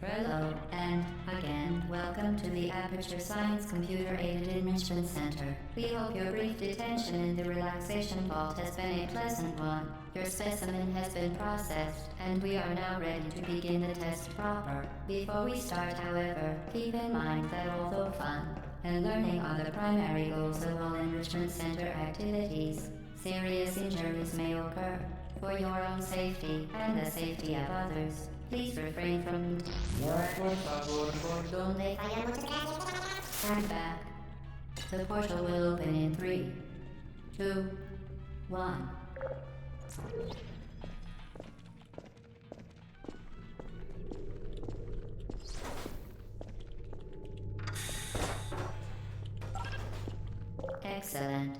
Hello, and again, welcome to the Aperture Science Computer-Aided Enrichment Center. We hope your brief detention in the relaxation vault has been a pleasant one. Your specimen has been processed, and we are now ready to begin the test proper. Before we start, however, keep in mind that although fun and learning are the primary goals of all Enrichment Center activities, serious injuries may occur. For your own safety and the safety of others, please refrain from stand back. The portal will open in 3, 2, 1. Excellent.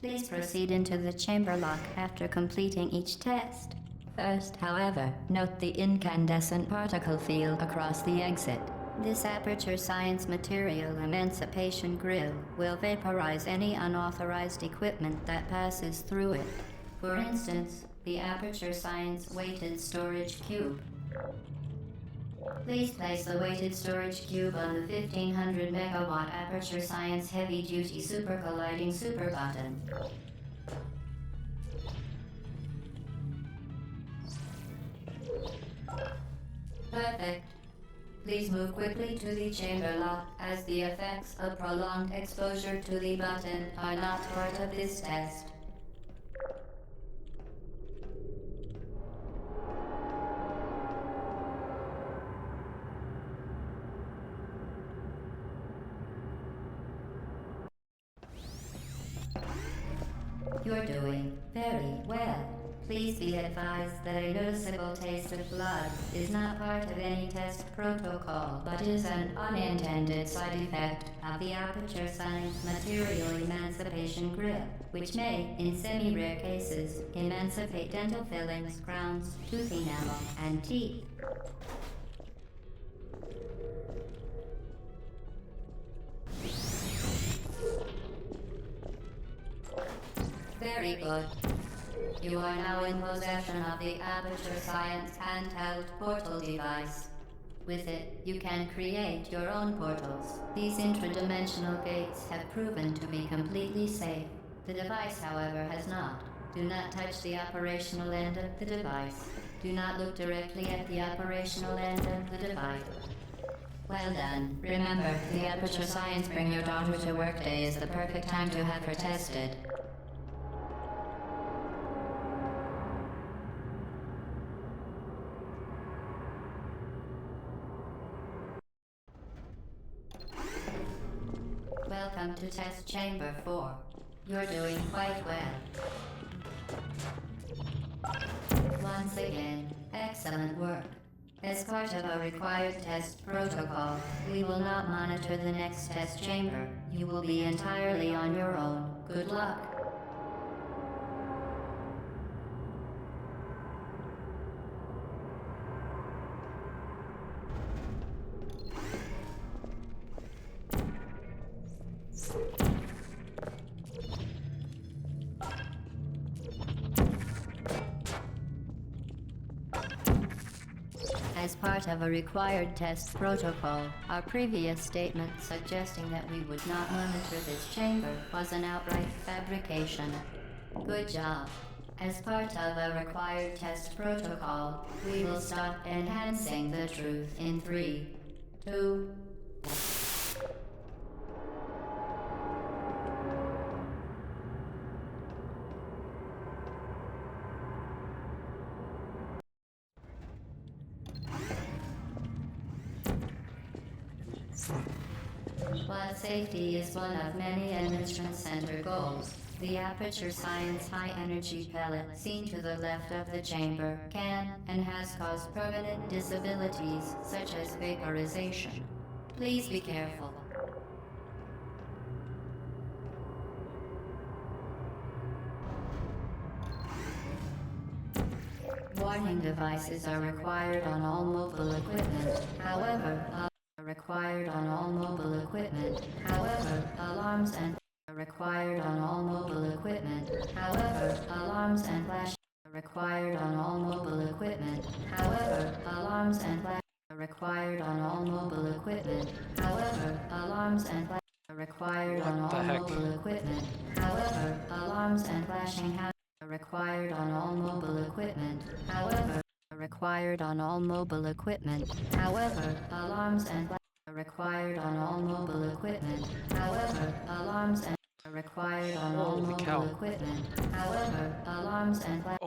Please proceed into the chamber lock after completing each test. First, however, note the incandescent particle field across the exit. This Aperture Science Material Emancipation Grill will vaporize any unauthorized equipment that passes through it. For instance, the Aperture Science Weighted Storage Cube. Please place the weighted storage cube on the 1500 megawatt Aperture Science Heavy Duty Super Colliding Super Button. Perfect. Please move quickly to the chamber lock, as the effects of prolonged exposure to the button are not part of this test. You're doing very well. Please be advised that a noticeable taste of blood is not part of any test protocol, but is an unintended side effect of the Aperture Science Material Emancipation Grill, which may, in semi-rare cases, emancipate dental fillings, crowns, tooth enamel, and teeth. Very good. You are now in possession of the Aperture Science handheld portal device. With it, you can create your own portals. These intradimensional gates have proven to be completely safe. The device, however, has not. Do not touch the operational end of the device. Do not look directly at the operational end of the device. Well done. Remember, the Aperture Science Bring Your Daughter to Work Day is the perfect time to have her tested. Welcome to Test Chamber 4. You're doing quite well. Once again, excellent work. As part of a required test protocol, we will not monitor the next test chamber. You will be entirely on your own. Good luck. As part of a required test protocol, our previous statement suggesting that we would not monitor this chamber was an outright fabrication. Good job. As part of a required test protocol, we will stop enhancing the truth in 3, 2, While safety is one of many Enrichment Center goals, the Aperture Science high-energy pellet seen to the left of the chamber can and has caused permanent disabilities such as vaporization. Please be careful. Warning devices are required on all mobile equipment. However, required on all mobile equipment. However, alarms and are required on all mobile equipment. However, alarms and flash are required on all mobile equipment. However, alarms and flash are required on all mobile equipment. However, alarms and flash are required on all mobile equipment. However, alarms and flashing hazards are required on all mobile equipment. However, required on all mobile equipment. However, alarms and flash are required on all mobile equipment. However, alarms and are required on all mobile equipment. However, alarms and flash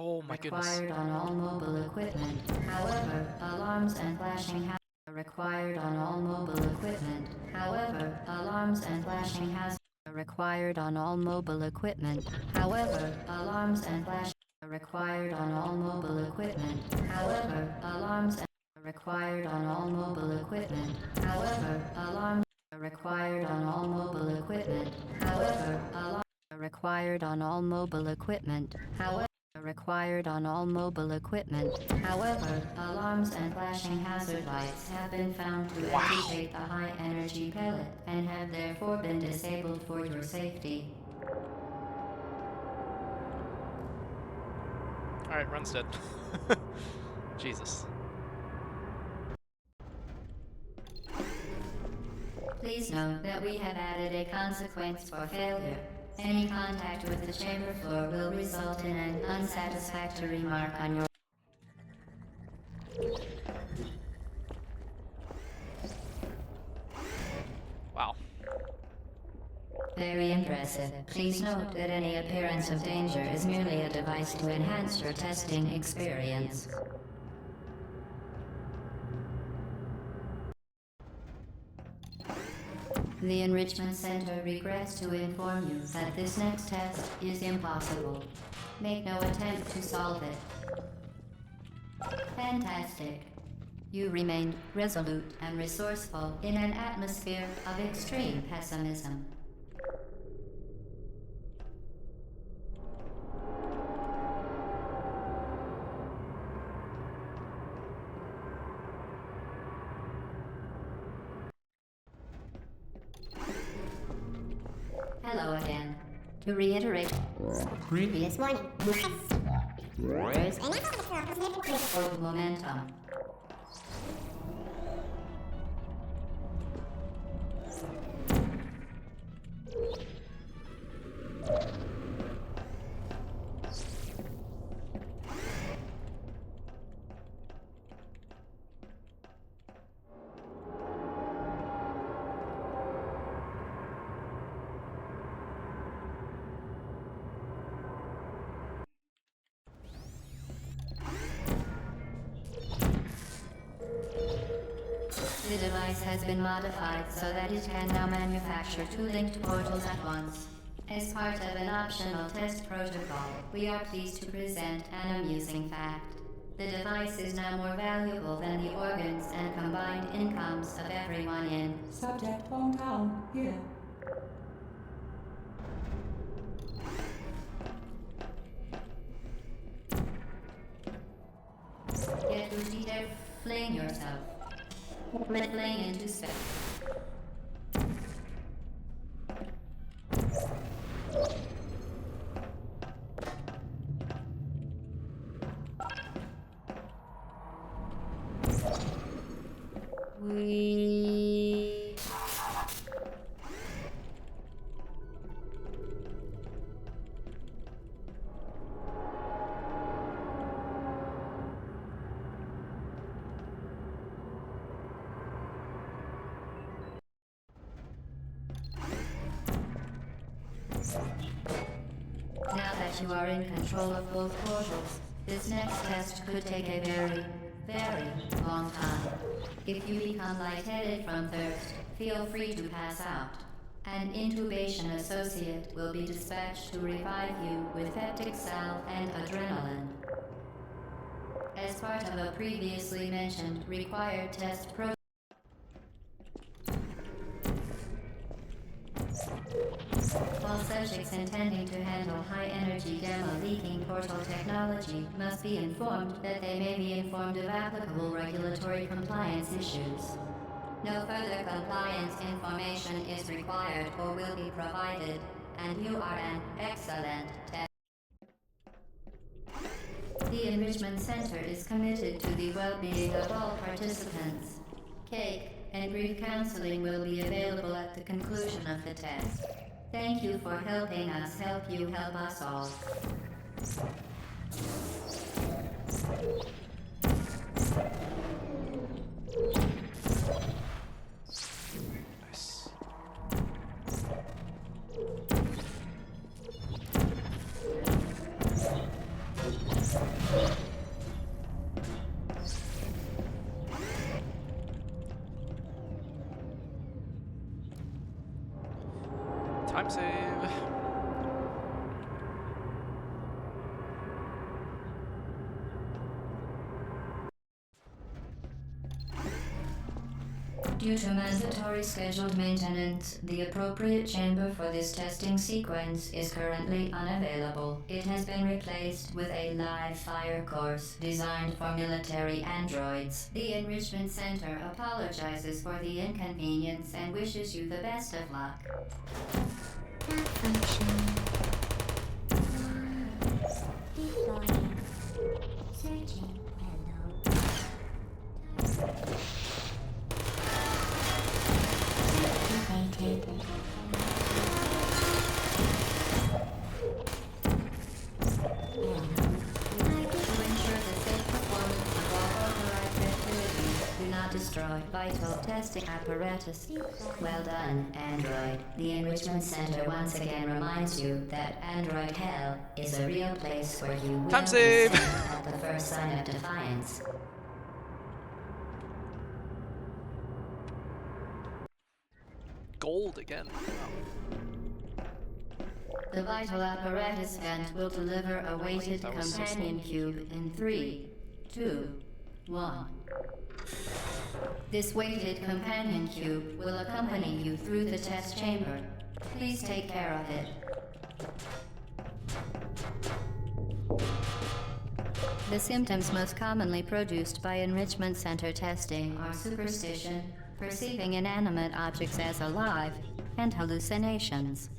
required on all mobile equipment. However, alarms and flashing hazards are required on all mobile equipment. However, alarms and flashing hazards are required on all mobile equipment. However, alarms and flashing are required on all mobile equipment. However, alarms and are required on all mobile equipment. However, alarms are required on all mobile equipment. However, alarms are required on all mobile equipment. However, required on all mobile equipment. However, alarms and flashing hazard lights have been found to agitate a high-energy pellet and have therefore been disabled for your safety. Alright, Run's dead. Jesus. Please note that we have added a consequence for failure. Any contact with the chamber floor will result in an unsatisfactory mark on your... Wow. Very impressive. Please note that any appearance of danger is merely a device to enhance your testing experience. The Enrichment Center regrets to inform you that this next test is impossible. Make no attempt to solve it. Fantastic. You remained resolute and resourceful in an atmosphere of extreme pessimism. Hello again. To reiterate, previous warning. For momentum. The device has been modified so that it can now manufacture two linked portals at once. As part of an optional test protocol, we are pleased to present an amusing fact. The device is now more valuable than the organs and combined incomes of everyone in Subject Hometown, here. Get Rudy there, fling yourself. Fling into space. We... Now that you are in control of both portals, this next test could take a very, very long time. If you become lightheaded from thirst, feel free to pass out. An intubation associate will be dispatched to revive you with peptic salve and adrenaline. As part of a previously mentioned required test protocol, all subjects intending to handle high-energy gamma-leaking portal technology must be informed that they may be informed of applicable regulatory compliance issues. No further compliance information is required or will be provided, and you are an excellent test. The Enrichment Center is committed to the well-being of all participants cake, and brief counseling will be available at the conclusion of the test. Thank you for helping us help you help us all. Nice. Time save. Due to mandatory scheduled maintenance, the appropriate chamber for this testing sequence is currently unavailable. It has been replaced with a live fire course designed for military androids. The Enrichment Center apologizes for the inconvenience and wishes you the best of luck. Malfunction. Deploying. Searching. Hello. Activated. To ensure the safe performance of all authorized activities, do not destroy vital testing apparatus. Well done, Android. The Enrichment Center once again reminds you that Android Hell is a real place where you will Time be save. sent at the first sign of defiance. Gold again. The vital apparatus vent will deliver a weighted That was so companion cube in 3, 2, 1. This weighted companion cube will accompany you through the test chamber. Please take care of it. The symptoms most commonly produced by Enrichment Center testing are superstition, perceiving inanimate objects as alive, and hallucinations.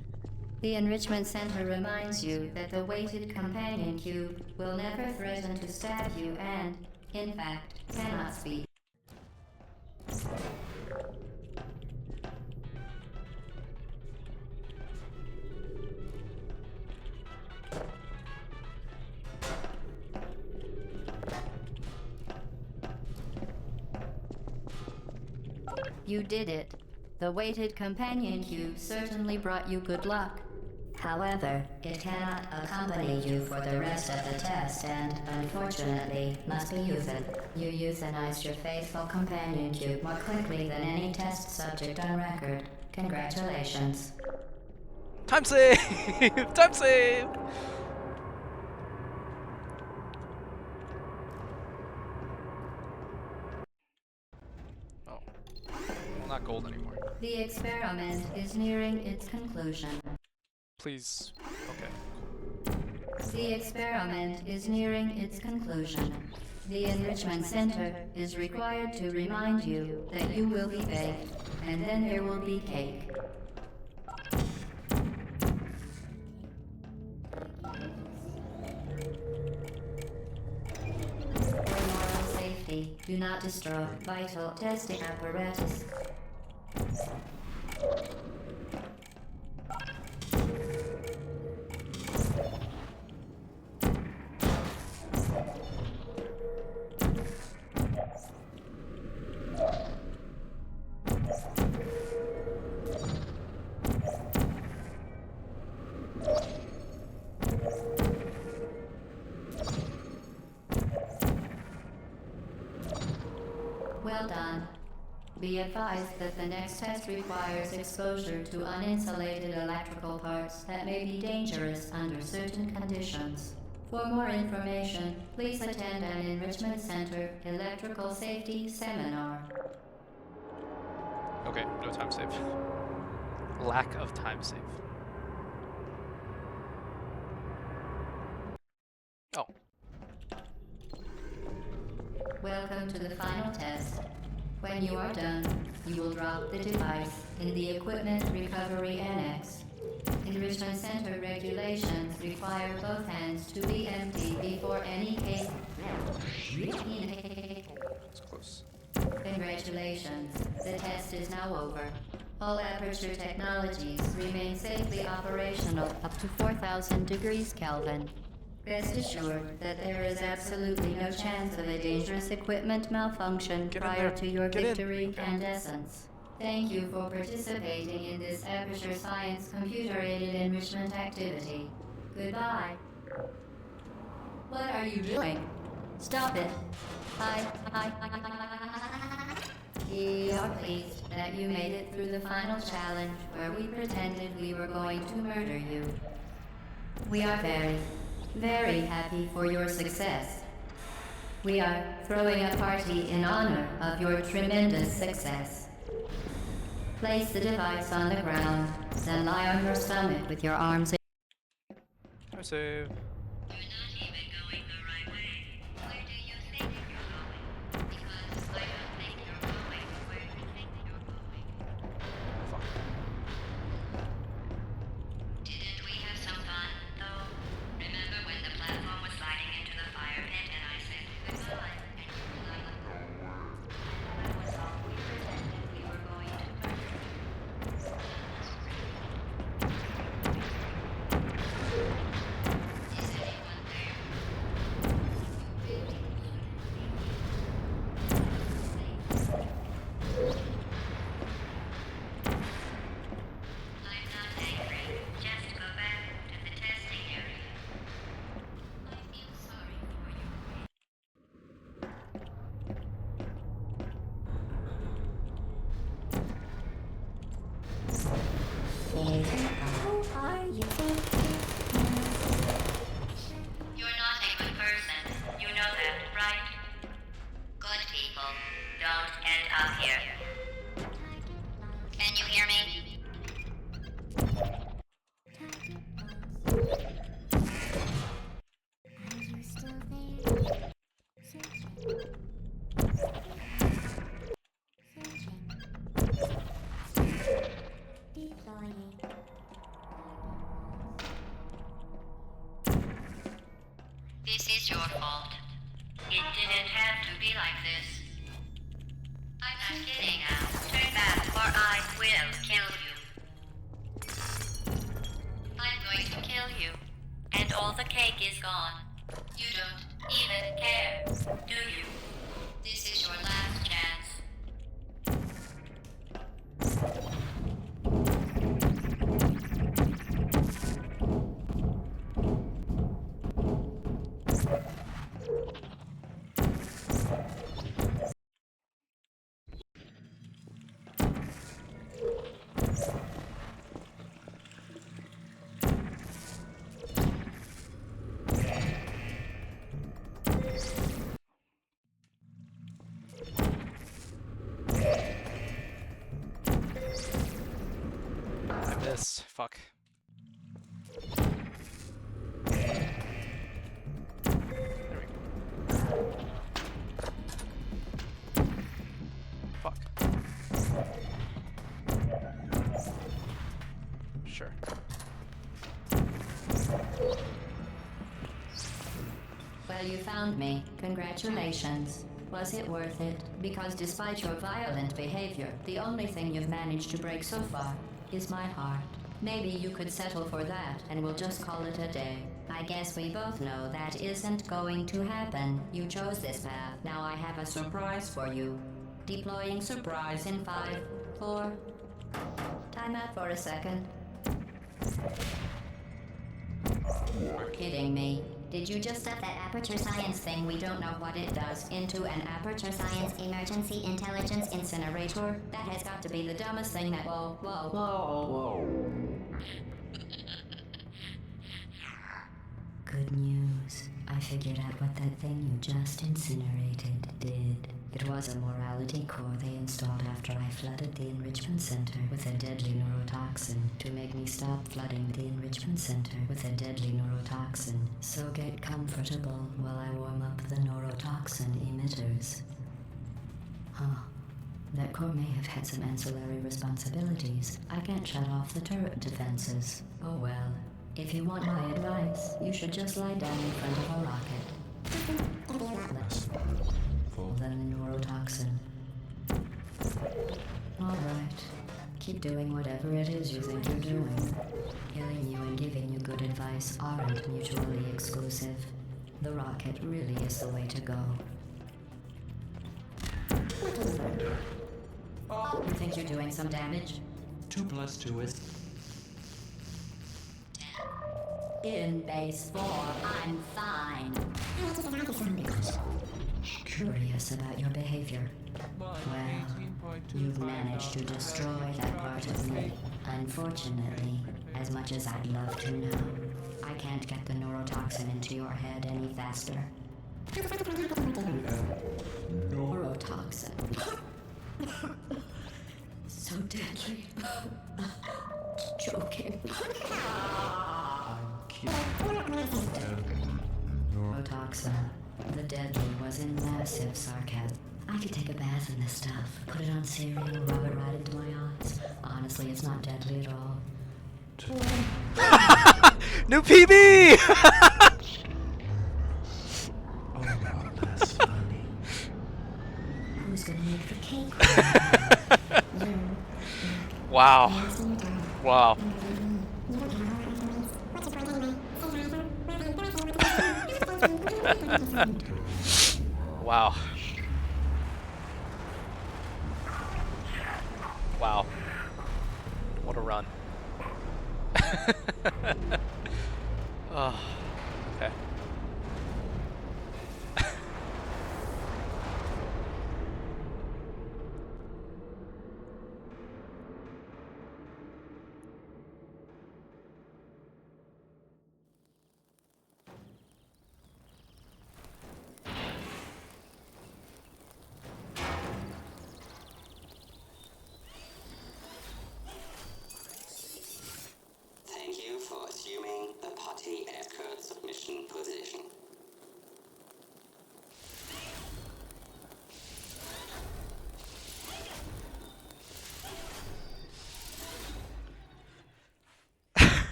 The Enrichment Center reminds you that the weighted companion cube will never threaten to stab you and, in fact, cannot speak. You did it. The weighted companion cube certainly brought you good luck. However, it cannot accompany you for the rest of the test and, unfortunately, must be euthanized. You euthanized your faithful companion cube more quickly than any test subject on record. Congratulations. Time save! Time save! Oh. Well, not gold anymore. The experiment is nearing its conclusion. Please. Okay. The experiment is nearing its conclusion. The Enrichment Center is required to remind you that you will be baked, and then there will be cake. For moral safety, do not destroy vital testing apparatus. Well done. Be advised that the next test requires exposure to uninsulated electrical parts that may be dangerous under certain conditions. For more information, please attend an Enrichment Center Electrical Safety Seminar. Okay, no time save. Lack of time save. Oh. Welcome to the final test. When you are done, you will drop the device in the Equipment Recovery Annex. Enrichment Center regulations require both hands to be empty before any case. It's close. Congratulations. The test is now over. All Aperture technologies remain safely operational up to 4,000 degrees Kelvin. Rest assured that there is absolutely no chance of a dangerous equipment malfunction prior to your victory incandescence. Thank you for participating in this Aperture Science computer-aided enrichment activity. Goodbye. What are you doing? Stop it. We are pleased that you made it through the final challenge where we pretended we were going to murder you. We are very, very happy for your success. We are throwing a party in honor of your tremendous success. Place the device on the ground, then lie on your stomach with your arms. I save. You're not even going the right way. Where do you think you're going? Because I don't think you're going where you think you're going. Fuck. Didn't we have some fun, though? Remember when the platform was sliding into the fire pit and I said goodbye? And you were like, that was all we pretended we were going to murder. Is anyone there? You really I'm not angry. Just go back to the testing area. I feel sorry for you. Who are you? You're not a good person. You know that, right? Good people don't end up here. Can you hear me? Are you still there? Searching. Deploying. This is your fault. It didn't have to be like this. I'm not kidding now. Turn back or I will kill you. I'm going to kill you. And all the cake is gone. You don't even care, do you? This is your last chance. I missed. Fuck. There we go. Fuck. Sure. Well, you found me. Congratulations. Was it worth it? Because despite your violent behavior, the only thing you've managed to break so far is my heart. Maybe you could settle for that and we'll just call it a day. I guess we both know that isn't going to happen. You chose this path. Now I have a surprise for you. Deploying surprise in 5, 4... Time out for a second. You're kidding me. Did you just set that Aperture Science thing, we don't know what it does, into an Aperture Science Emergency Intelligence Incinerator? That has got to be the dumbest thing that... Whoa. Good news. I figured out what that thing you just incinerated did. It was a morality core they installed after I flooded the enrichment center with a deadly neurotoxin to make me stop flooding the enrichment center with a deadly neurotoxin. So get comfortable while I warm up the neurotoxin emitters. Huh. That core may have had some ancillary responsibilities. I can't shut off the turret defenses. Oh well. If you want my advice, you should just lie down in front of a rocket. Less than the neurotoxin. Keep doing whatever it is you think you're doing. Killing you and giving you good advice aren't mutually exclusive. The rocket really is the way to go. You think you're doing some damage? 2 plus 2 is... In base 4, I'm fine. Curious about your behavior. Well, you've managed to destroy that part of me. Unfortunately, as much as I'd love to now, I can't get the neurotoxin into your head any faster. Neurotoxin. So deadly. Joking. Neurotoxin. The deadly was in massive sarcasm. I could take a bath in this stuff, put it on cereal, rub it right into my eyes. Honestly, it's not deadly at all. New PB! Oh, that's funny. Who's gonna make the cake? Wow. Wow. Wow. Wow. What a run. Oh, okay.